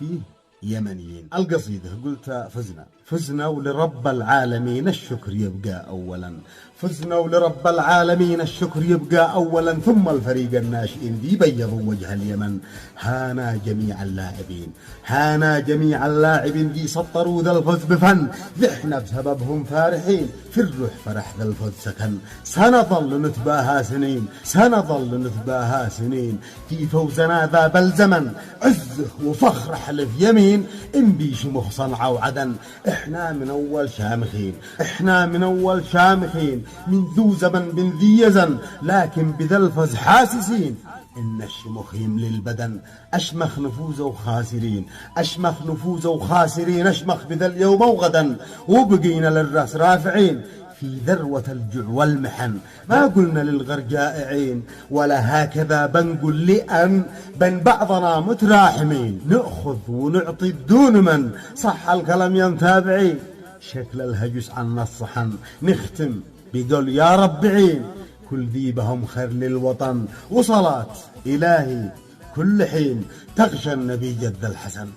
فيه يمنيين. القصيدة قلت فزنا ولرب العالمين الشكر يبقى أولا، فزنا ولرب العالمين الشكر يبقى أولا، ثم الفريق الناشئين ذي بيضوا وجه اليمن. هانا جميع اللاعبين، هانا جميع اللاعبين ذي سطروا ذا الفوز بفن، ذحنا بسببهم فرحين، في الروح فرح ذا الفوز سكن. سنظل نتباهى سنين، سنظل نتباهى سنين، في فوزنا ذا بالزمن، عزه وفخر حلف يمين، إن بيشمخ صنعاء وعدن. إحنا من أول شامخين، إحنا من أول شامخين، من ذو زمن من ذي يزن، لكن بذا الفوز حاسسين، إن الشمخ يملي البدن. أشمخ نفوز وخاسرين، أشمخ نفوز وخاسرين، أشمخ بذا اليوم وغدا، وبقينا للرأس رافعين، في ذروة الجوع والمحن. ما قلنا للغر جائعين، ولا هكذا بنقول لأن بين بعضنا متراحمين، نأخذ ونعطي بدون من، صح الكلام يا متابعين. شكل الهجس عنا الصحن، نختم بقول يا رب عين، كل ذي بهم خير للوطن، وصلاة إلهي كل حين تغشى النبي جد الحسن.